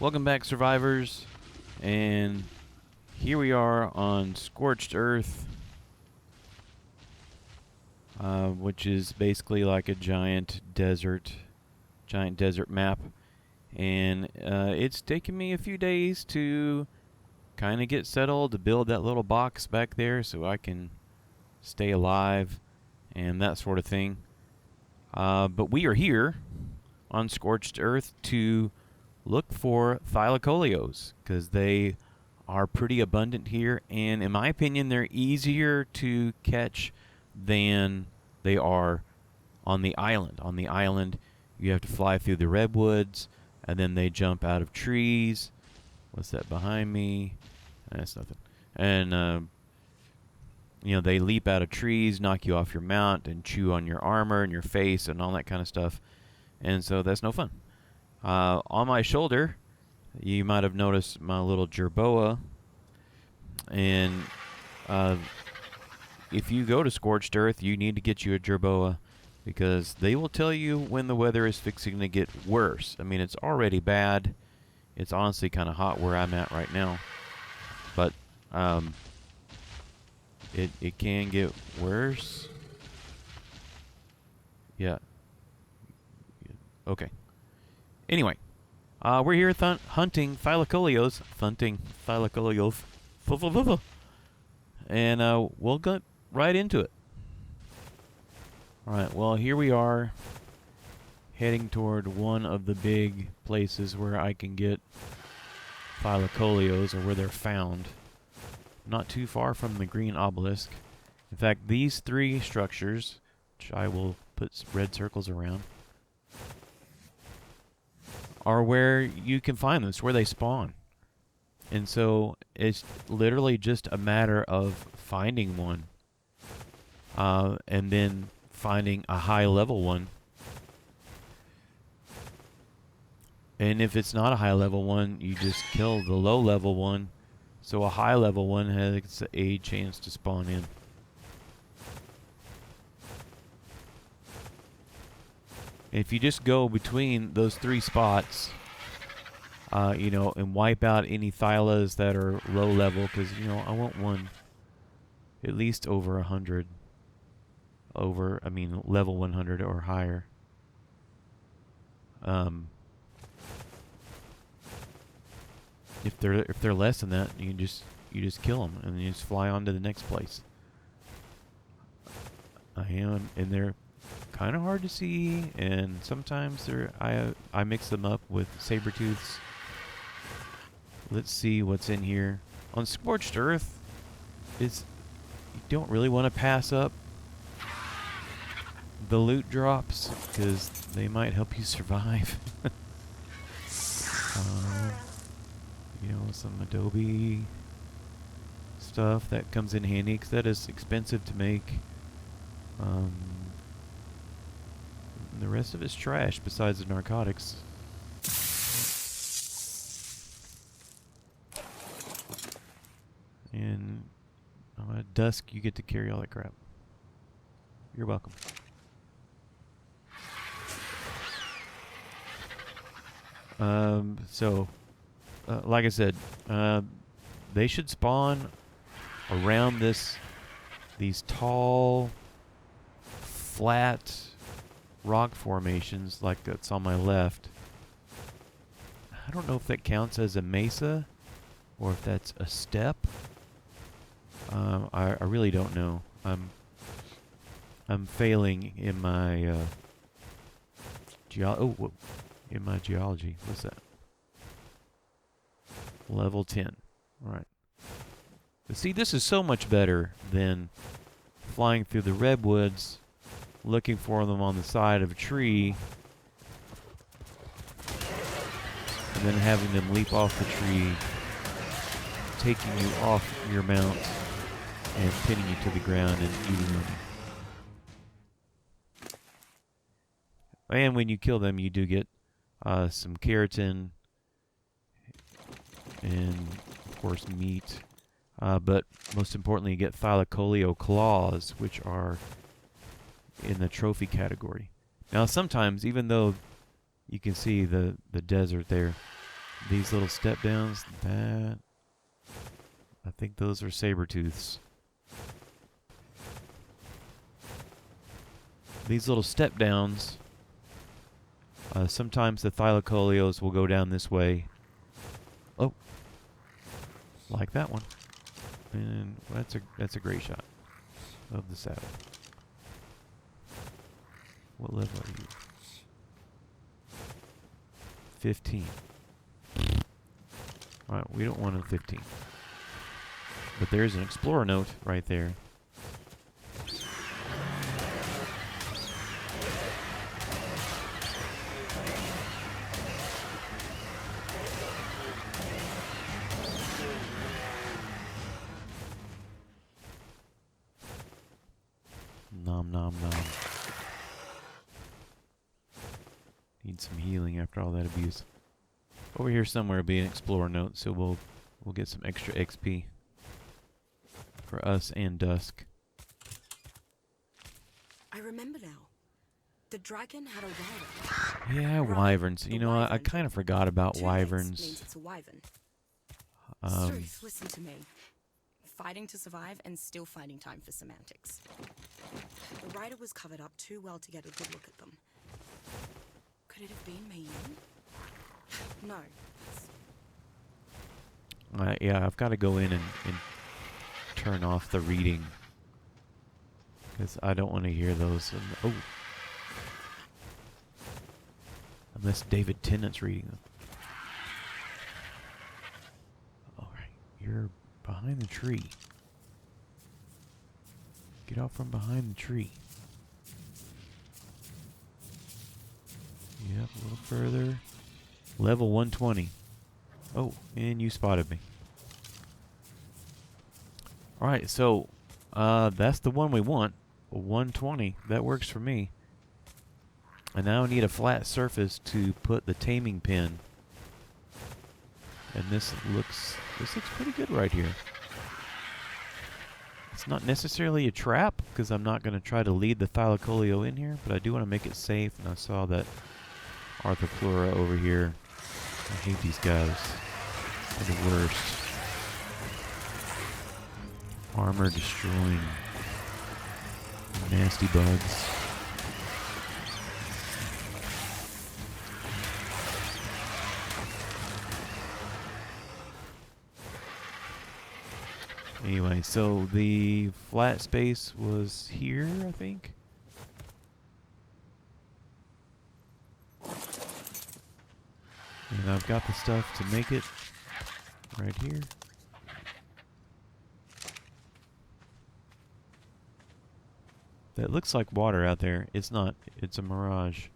Welcome back, survivors, and here we are on Scorched Earth, which is basically like a giant desert map, and it's taken me a few days to kind of get settled, to build that little box back there so I can stay alive and that sort of thing. But we are here on Scorched Earth to look for Thylacoleos, because they are pretty abundant here, and in my opinion they're easier to catch than they are on the island. On the island you have to fly through the redwoods, and then they jump out of trees. What's that behind me? That's nothing. And they leap out of trees, knock you off your mount, and chew on your armor and your face and all that kind of stuff, and so that's no fun. On my shoulder, you might have noticed my little jerboa, and if you go to Scorched Earth, you need to get you a jerboa, because they will tell you when the weather is fixing to get worse. I mean, it's already bad. It's honestly kind of hot where I'm at right now, but it can get worse. Yeah. Okay. Anyway, we're here hunting Thylacoleos, and we'll get right into it. Alright, well, here we are, heading toward one of the big places where I can get Thylacoleos, or where they're found. Not too far from the green obelisk. In fact, these three structures, which I will put red circles around, are where you can find them. It's where they spawn. And so it's literally just a matter of finding one, and then finding a high level one. And if it's not a high level one, you just kill the low level one, so a high level one has a chance to spawn in. If you just go between those three spots, and wipe out any Thylas that are low level, because, I want one at least over 100. Level 100 or higher. If they're less than that, you just kill them, and you just fly on to the next place. And they're kind of hard to see, and sometimes I mix them up with saber-tooths. Let's see what's in here. On Scorched Earth, you don't really want to pass up the loot drops, because they might help you survive. Some adobe stuff that comes in handy, because that is expensive to make. The rest of it's trash besides the narcotics. And at dusk, you get to carry all that crap. You're welcome. Like I said, they should spawn around these tall, flat rock formations like that's on my left. I don't know if that counts as a mesa or if that's a step. I really don't know. I'm failing in my in my geology. What's that? Level 10. All right. But see, this is so much better than flying through the redwoods, looking for them on the side of a tree, and then having them leap off the tree, taking you off your mount, and pinning you to the ground and eating them. And when you kill them, you do get some keratin and, of course, meat. But most importantly, you get Thylacoleo claws, which are in the trophy category. Now, sometimes, even though you can see the desert there, These little step downs, that... I think those are saber-tooths. These little step downs, sometimes the Thylacoleos will go down this way. Oh, like that one. And that's a great shot of the saddle. What level are you? 15. Alright, we don't want a 15. But there's an explorer note right there. Nom nom nom. Need some healing after all that abuse. Over here somewhere will be an explorer note, so we'll get some extra XP for us and Dusk. I remember now. The dragon had a wyvern. Yeah, wyverns. You know, I kind of forgot about Two wyverns. means it's a wyvern. Struth, listen to me. Fighting to survive and still finding time for semantics. The rider was covered up too well to get a good look at them. Could it have been me? No. Yeah, I've got to go in and turn off the reading. Because I don't want to hear those. Oh. Unless David Tennant's reading them. Alright, you're behind the tree. Get out from behind the tree. Yep, a little further. Level 120. Oh, and you spotted me. Alright, so that's the one we want. 120. That works for me. And now I need a flat surface to put the taming pin. And this looks pretty good right here. It's not necessarily a trap, because I'm not going to try to lead the Thylacoleo in here, but I do want to make it safe, and I saw that Arthropleura over here. I hate these guys. They're the worst. Armor destroying. Nasty bugs. Anyway, so the flat space was here, I think. And I've got the stuff to make it right here. That looks like water out there. It's not. It's a mirage.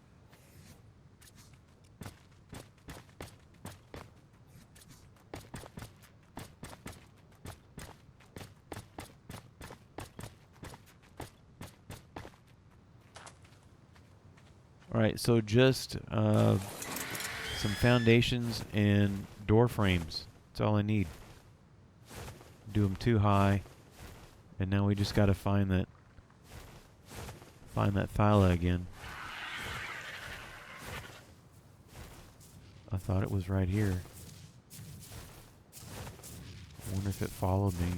Alright, so just some foundations and door frames. That's all I need. Do them too high. And now we just got to find that Thyla again. I thought it was right here. I wonder if it followed me.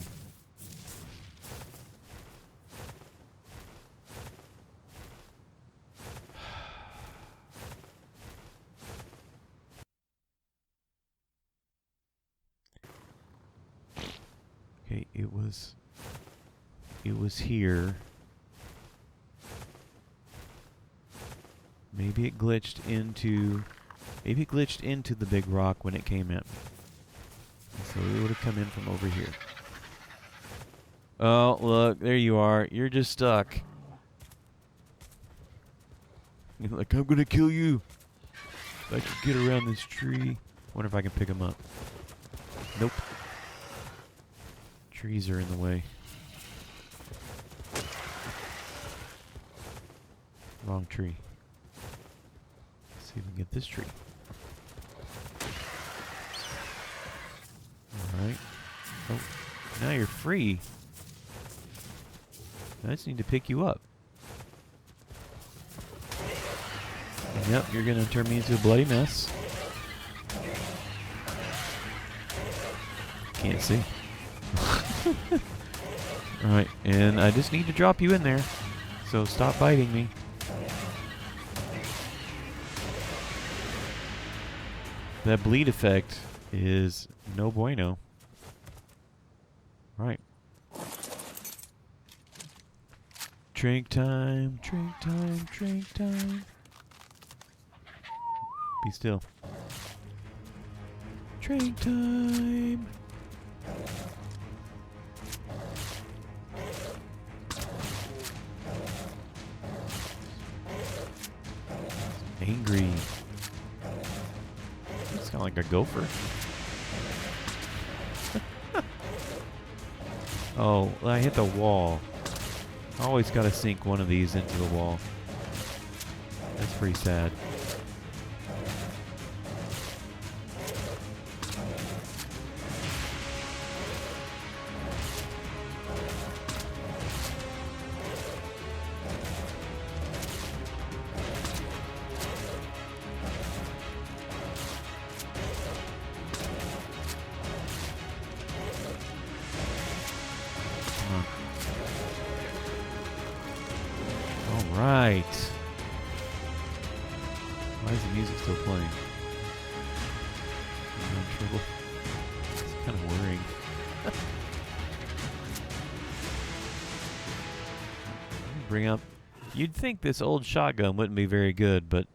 Okay, it was here. Maybe it glitched into the big rock when it came at me. So it would have come in from over here. Oh, look, there you are. You're just stuck. You're like, I'm gonna kill you. If I can get around this tree. Wonder if I can pick him up. Nope. Trees are in the way. Wrong tree. Let's see if we can get this tree. Alright. Oh, now you're free. I just need to pick you up. And yep, you're gonna turn me into a bloody mess. can't see. Alright, and I just need to drop you in there. So stop biting me. That bleed effect is no bueno. Right. Drink time, drink time, drink time. Be still. Drink time. Angry. It's kind of like a gopher. Oh, I hit the wall. I always got to sink one of these into the wall. That's pretty sad. Right. Why is the music still playing? I'm in trouble. It's kind of worrying. Bring up. You'd think this old shotgun wouldn't be very good, but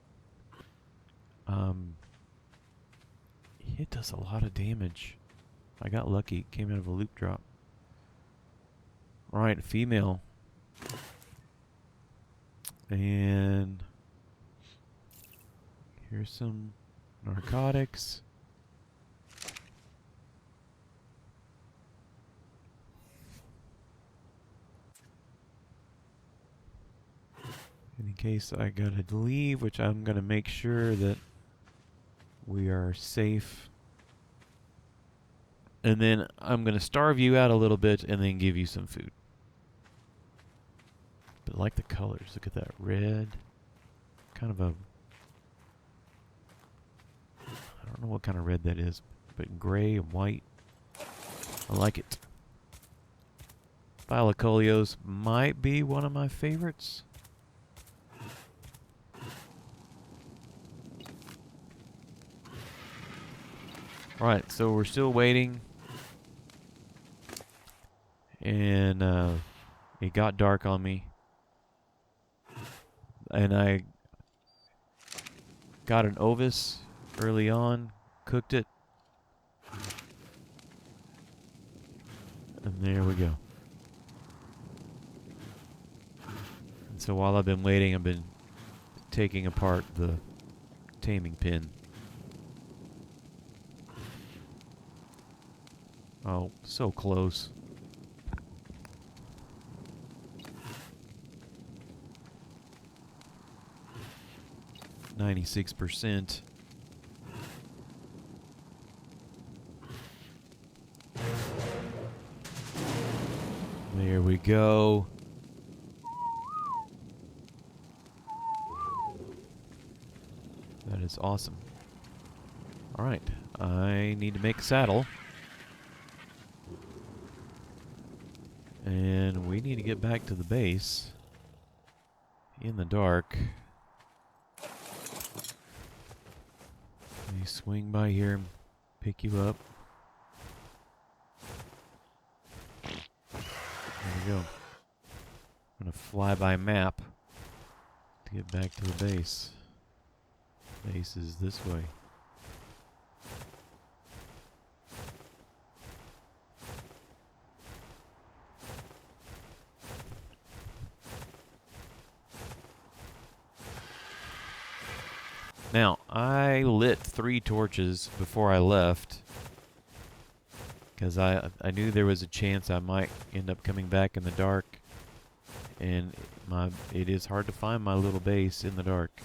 it does a lot of damage. I got lucky. It came out of a loop drop. All right, female. And here's some narcotics. In case I gotta leave, which I'm gonna make sure that we are safe. And then I'm gonna starve you out a little bit and then give you some food. But I like the colors. Look at that red. Kind of a... I don't know what kind of red that is, but gray and white. I like it. Thylacoleos might be one of my favorites. Alright, so we're still waiting. And it got dark on me. And I got an ovis early on, cooked it. And there we go. And so while I've been waiting, I've been taking apart the taming pin. Oh, so close. %. There we go. That is awesome. All right, I need to make a saddle. And we need to get back to the base in the dark. Let me swing by here and pick you up. There we go. I'm going to fly by map to get back to the base. Base is this way. Now, I lit 3 torches before I left because I knew there was a chance I might end up coming back in the dark, and it is hard to find my little base in the dark.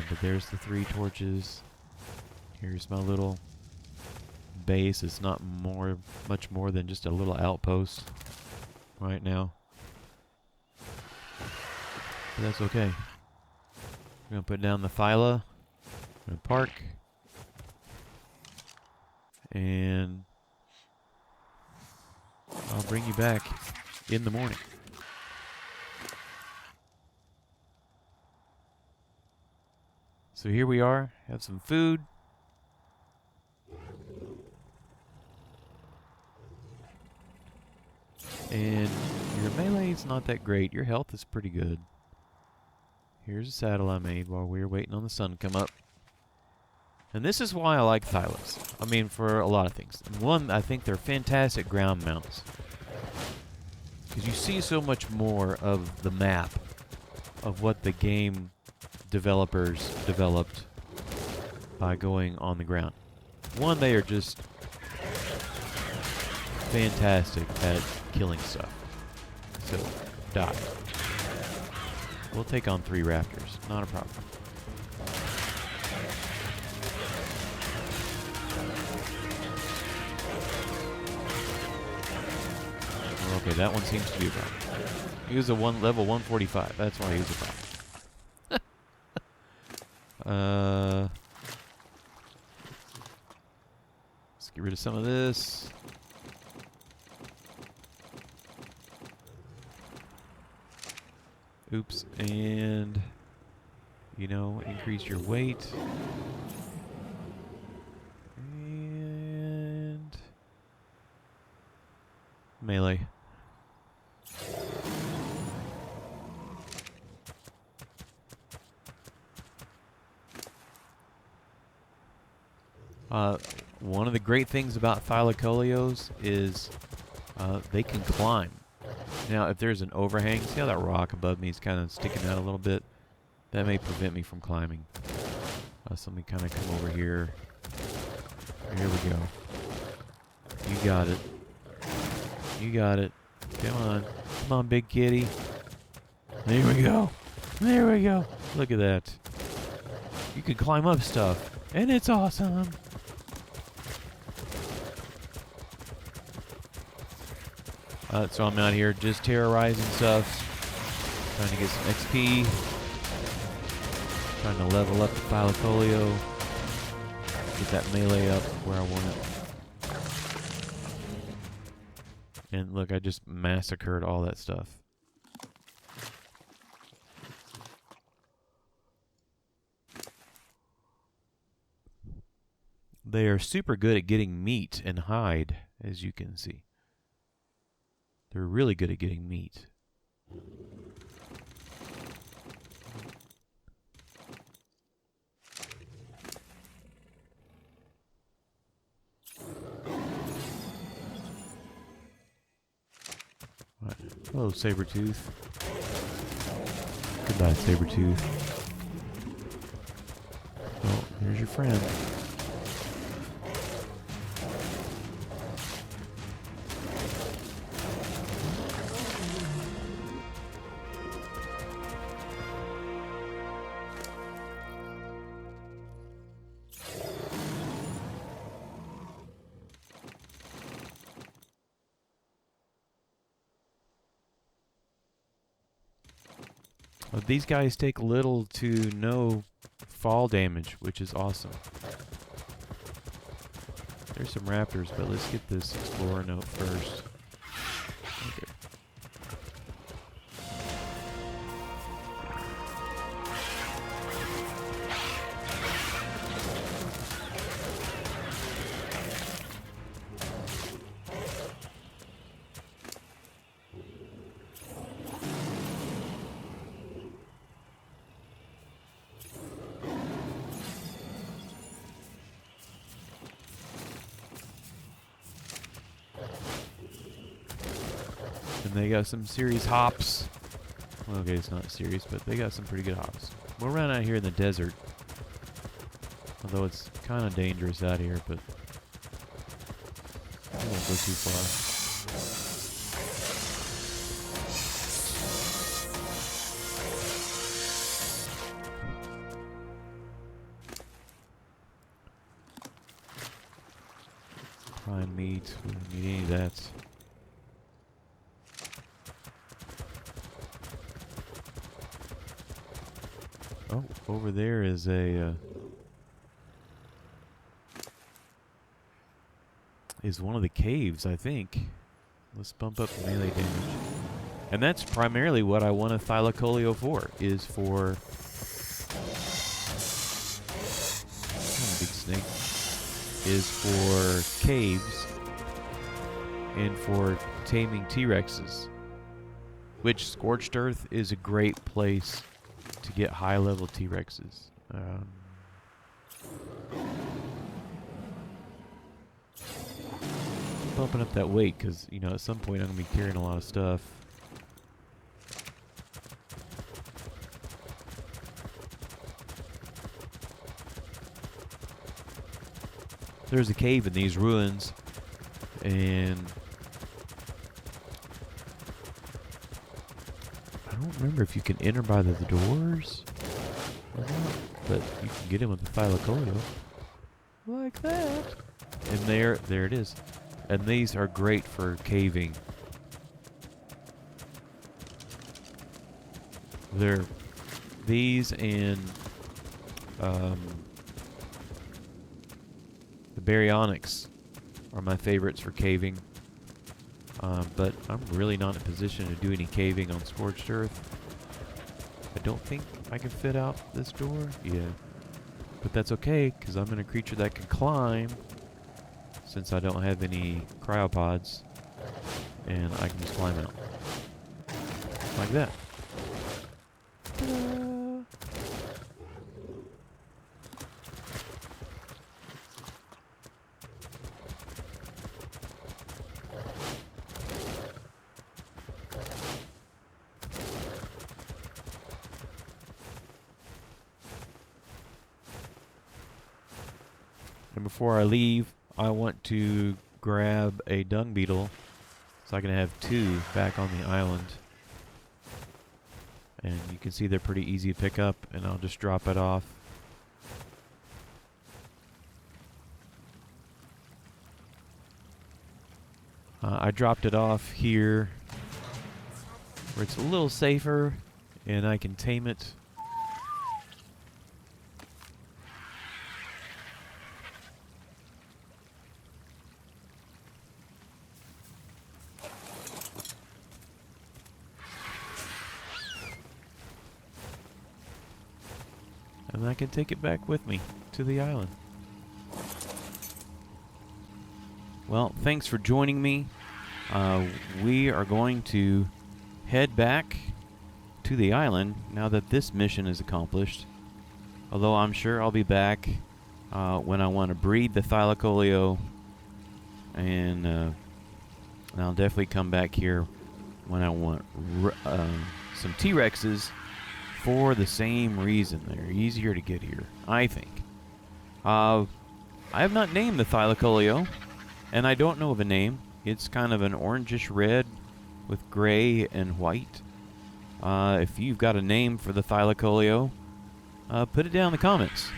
But there's the 3 torches. Here's my little base. It's not much more than just a little outpost right now, but that's okay. I'm going to put down the Thyla. I'm going to park. And bring you back in the morning. So here we are. Have some food. And your melee's not that great. Your health is pretty good. Here's a saddle I made while we were waiting on the sun to come up. And this is why I like Thylas. I mean, for a lot of things. One, I think they're fantastic ground mounts. Because you see so much more of the map of what the game developers developed by going on the ground. One, they are just fantastic at killing stuff. So, die. We'll take on 3 raptors. Not a problem. Okay, that one seems to be a problem. He was a level 145. That's why he was a problem. Let's get rid of some of this. Oops, and, you know, increase your weight. And melee. One of the great things about Thylacoleos is they can climb. Now, if there's an overhang, see how that rock above me is kind of sticking out a little bit? That may prevent me from climbing. So let me kind of come over here. Here we go. You got it. You got it. Come on. Come on, big kitty. There we go. There we go. Look at that. You can climb up stuff. And it's awesome. So I'm out here just terrorizing stuff. Trying to get some XP. Trying to level up the Thylacoleo. Get that melee up where I want it. And look, I just massacred all that stuff. They are super good at getting meat and hide, as you can see. They're really good at getting meat. Right. Hello, Sabretooth. Goodbye, Sabretooth. Oh, here's your friend. These guys take little to no fall damage, which is awesome. There's some raptors, but let's get this explorer note first. Okay. And they got some serious hops. Well, okay, it's not serious, but they got some pretty good hops. We'll run out here in the desert. Although it's kind of dangerous out here, but I won't go too far. Prime meat, we don't need any of that. Oh, over there is a is one of the caves, I think. Let's bump up the melee damage. And that's primarily what I want a Thylacoleo for, is for... big snake. Is for caves and for taming T-Rexes. Which Scorched Earth is a great place to get high-level T-Rexes. Bumping up that weight because, you know, at some point I'm going to be carrying a lot of stuff. There's a cave in these ruins, and I don't remember if you can enter by the doors or not, but you can get in with the Thylacoleo. Like that. And there it is. And these are great for caving. These and the baryonyx are my favorites for caving. But I'm really not in a position to do any caving on Scorched Earth. I don't think I can fit out this door. Yeah. But that's okay, because I'm in a creature that can climb, since I don't have any cryopods, and I can just climb out. Like that. Ta-da! And before I leave, I want to grab a dung beetle so I can have 2 back on the island. And you can see they're pretty easy to pick up, and I'll just drop it off. I dropped it off here where it's a little safer and I can tame it. And I can take it back with me to the island. Well, thanks for joining me. We are going to head back to the island now that this mission is accomplished. Although I'm sure I'll be back when I want to breed the Thylacoleo. And I'll definitely come back here when I want some T-Rexes. For the same reason. They're easier to get here, I think. I have not named the Thylacoleo, and I don't know of a name. It's kind of an orangish red with gray and white. If you've got a name for the Thylacoleo, put it down in the comments,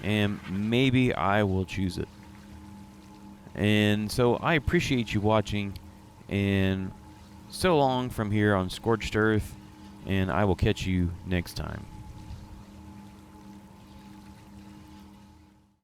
and maybe I will choose it. And so I appreciate you watching, and so long from here on Scorched Earth, and I will catch you next time.